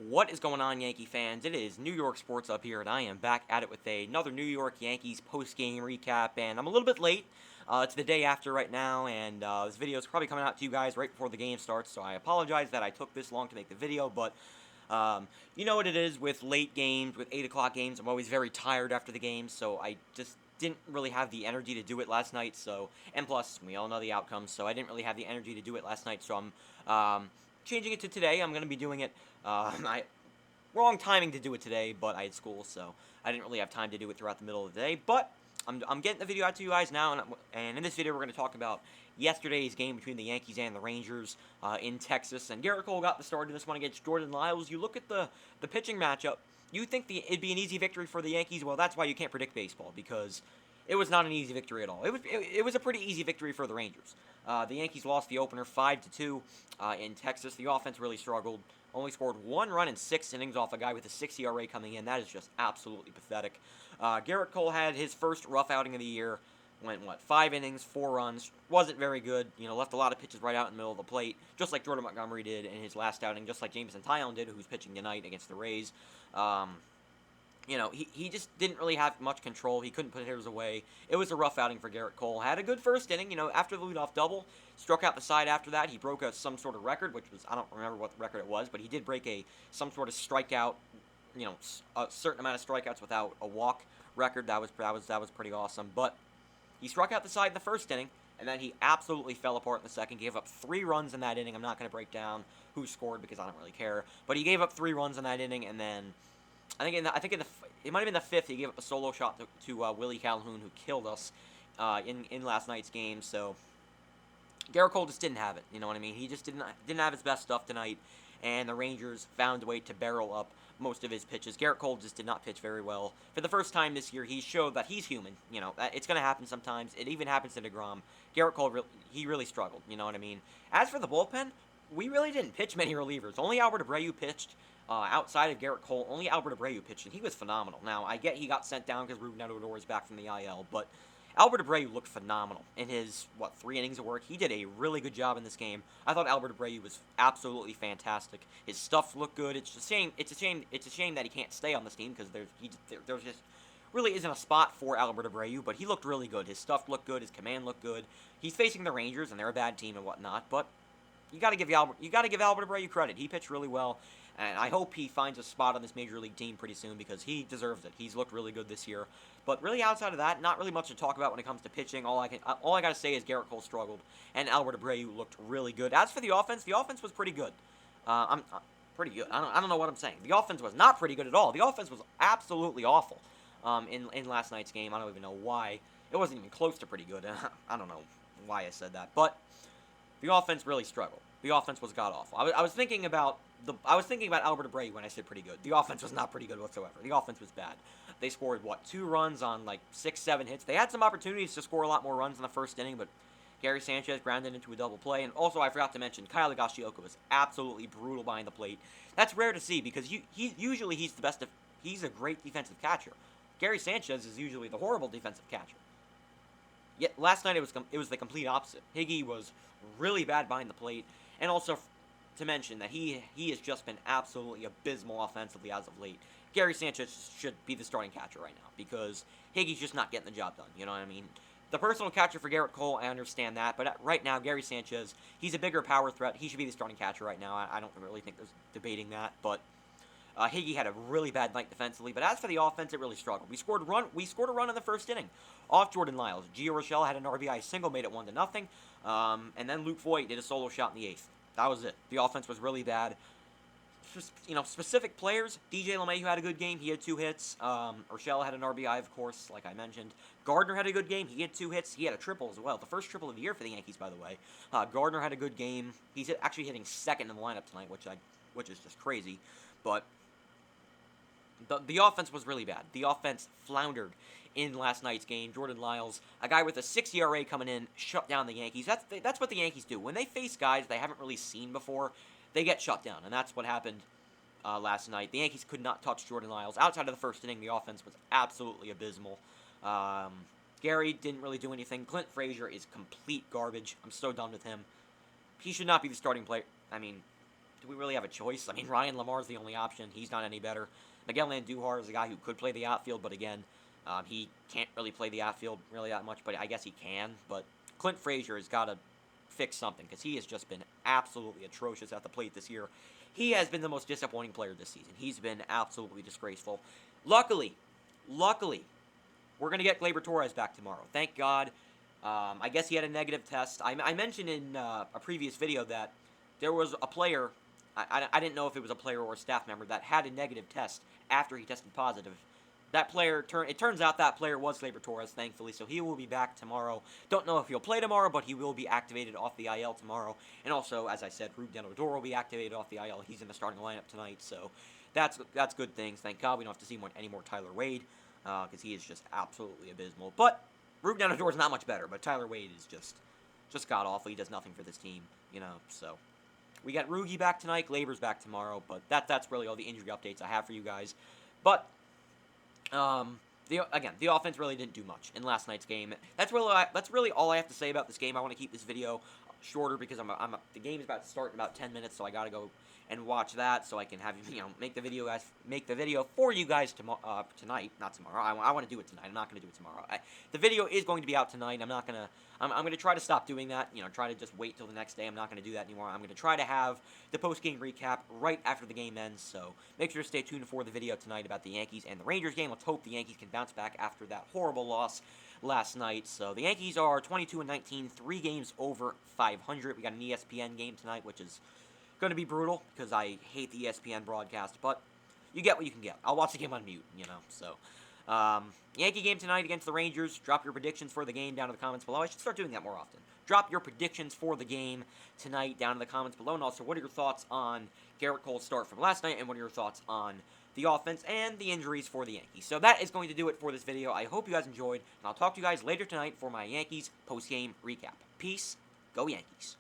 What is going on, Yankee fans? It is New York Sports up here, and I am back at it with another New York Yankees post-game recap. And I'm a little bit late. It's the day after right now, and this video is probably coming out to you guys right before the game starts. So I apologize that I took this long to make the video, but you know what it is with late games, with 8 o'clock games. I'm always very tired after the game, so I just didn't really have the energy to do it last night. And plus, we all know the outcome, so I didn't really have the energy to do it last night. So I'm changing it to today. I'm going to be doing it. Wrong timing to do it today, but I had school, so I didn't really have time to do it throughout the middle of the day. But I'm getting the video out to you guys now, and in this video we're going to talk about yesterday's game between the Yankees and the Rangers in Texas. And Gerrit Cole got the start in this one against Jordan Lyles. You look at the pitching matchup, you think it'd be an easy victory for the Yankees. Well, that's why you can't predict baseball, because it was not an easy victory at all. It was a pretty easy victory for the Rangers. The Yankees lost the opener 5-2 in Texas. The offense really struggled. Only scored 1 run in 6 innings off a guy with a 6 ERA coming in. That is just absolutely pathetic. Gerrit Cole had his first rough outing of the year. Went, 5 innings, 4 runs. Wasn't very good. Left a lot of pitches right out in the middle of the plate, just like Jordan Montgomery did in his last outing, just like Jameson Taillon did, who's pitching tonight against the Rays. He just didn't really have much control. He couldn't put hitters away. It was a rough outing for Gerrit Cole. Had a good first inning, after the leadoff double. Struck out the side after that. He broke some sort of record, which was, I don't remember what the record it was, but he did break some sort of strikeout, a certain amount of strikeouts without a walk record. That was pretty awesome. But he struck out the side in the first inning, and then he absolutely fell apart in the second. Gave up 3 runs in that inning. I'm not going to break down who scored because I don't really care. But he gave up 3 runs in that inning, and then it might have been the 5th. He gave up a solo shot to Willie Calhoun, who killed us in last night's game. So Gerrit Cole just didn't have it. You know what I mean? He just didn't have his best stuff tonight, and the Rangers found a way to barrel up most of his pitches. Gerrit Cole just did not pitch very well. For the first time this year, he showed that he's human. It's going to happen sometimes. It even happens to DeGrom. Gerrit Cole, he really struggled. You know what I mean? As for the bullpen, we really didn't pitch many relievers. Only Albert Abreu pitched. Outside of Gerrit Cole, only Albert Abreu pitched, and he was phenomenal. Now, I get he got sent down because Ruben Odor is back from the IL, but Albert Abreu looked phenomenal in his, 3 innings of work. He did a really good job in this game. I thought Albert Abreu was absolutely fantastic. His stuff looked good. It's a shame that he can't stay on this team, because there's just really isn't a spot for Albert Abreu, but he looked really good. His stuff looked good. His command looked good. He's facing the Rangers, and they're a bad team and whatnot, but you got to give Albert Abreu credit. He pitched really well, and I hope he finds a spot on this major league team pretty soon, because he deserves it. He's looked really good this year. But really, outside of that, not really much to talk about when it comes to pitching. All I got to say is Gerrit Cole struggled, and Albert Abreu looked really good. As for the offense was pretty good. I'm pretty good. I don't know what I'm saying. The offense was not pretty good at all. The offense was absolutely awful. In last night's game, I don't even know why. It wasn't even close to pretty good. I don't know why I said that, but the offense really struggled. The offense was god awful. I was thinking about Albert Abreu when I said pretty good. The offense was not pretty good whatsoever. The offense was bad. They scored 2 runs on 6-7 hits. They had some opportunities to score a lot more runs in the first inning, but Gary Sanchez grounded into a double play. And also, I forgot to mention, Kyle Higashioka was absolutely brutal behind the plate. That's rare to see, because he's a great defensive catcher. Gary Sanchez is usually the horrible defensive catcher. Yet last night it was the complete opposite. Higgy was really bad behind the plate, and also to mention that he has just been absolutely abysmal offensively as of late. Gary Sanchez should be the starting catcher right now, because Higgy's just not getting the job done. You know what I mean? The personal catcher for Gerrit Cole, I understand that, but right now, Gary Sanchez, he's a bigger power threat. He should be the starting catcher right now. I don't really think there's debating that, but Higgy had a really bad night defensively. But as for the offense, it really struggled. We scored a run in the first inning off Jordan Lyles. Gio Urshela had an RBI single, made it 1-0. And then Luke Voigt did a solo shot in the 8th. That was it. The offense was really bad. Specific players. DJ LeMahieu had a good game. He had 2 hits. Urshela had an RBI, of course, like I mentioned. Gardner had a good game. He had 2 hits. He had a triple as well. The first triple of the year for the Yankees, by the way. Gardner had a good game. He's actually hitting second in the lineup tonight, which is just crazy. But the offense was really bad. The offense floundered in last night's game. Jordan Lyles, a guy with a 6 ERA coming in, shut down the Yankees. That's what the Yankees do. When they face guys they haven't really seen before, they get shut down, and that's what happened last night. The Yankees could not touch Jordan Lyles. Outside of the first inning, the offense was absolutely abysmal. Gary didn't really do anything. Clint Frazier is complete garbage. I'm so done with him. He should not be the starting player. I mean, do we really have a choice? I mean, Ryan Lamar's the only option. He's not any better. Miguel Andujar is a guy who could play the outfield, but again, he can't really play the outfield really that much, but I guess he can. But Clint Frazier has got to fix something because he has just been absolutely atrocious at the plate this year. He has been the most disappointing player this season. He's been absolutely disgraceful. Luckily, we're going to get Gleyber Torres back tomorrow. Thank God. I guess he had a negative test. I mentioned in a previous video that there was a player, I didn't know if it was a player or a staff member, that had a negative test after he tested positive. That player, it turns out that player was Gleyber Torres, thankfully, so he will be back tomorrow. Don't know if he'll play tomorrow, but he will be activated off the IL tomorrow. And also, as I said, Ruben Odor will be activated off the IL. He's in the starting lineup tonight, so that's good things. Thank God we don't have to see any more Tyler Wade, because he is just absolutely abysmal. But Ruben Odor is not much better, but Tyler Wade is just god-awful. He does nothing for this team, so... We got Rugi back tonight, Gleyber's back tomorrow, but that's really all the injury updates I have for you guys. But... the offense really didn't do much in last night's game. That's really all I have to say about this game. I want to keep this video shorter because the game is about to start in about 10 minutes, so I gotta go and watch that so I can have make the video for you guys tonight, not tomorrow. I want to do it tonight. I'm not gonna do it tomorrow. The video is going to be out tonight. I'm gonna try to stop doing that. Try to just wait till the next day. I'm not gonna do that anymore. I'm gonna try to have the post-game recap right after the game ends. So make sure to stay tuned for the video tonight about the Yankees and the Rangers game. Let's hope the Yankees can bounce back after that horrible loss last night. So the Yankees are 22-19, 3 games over 500. We got an ESPN game tonight, which is going to be brutal because I hate the ESPN broadcast, but you get what you can get. I'll watch the game on mute, so... Yankee game tonight against the Rangers. Drop your predictions for the game down in the comments below. I should start doing that more often. Drop your predictions for the game tonight down in the comments below. And also, what are your thoughts on Gerrit Cole's start from last night? And what are your thoughts on the offense and the injuries for the Yankees? So that is going to do it for this video. I hope you guys enjoyed. And I'll talk to you guys later tonight for my Yankees post-game recap. Peace. Go Yankees.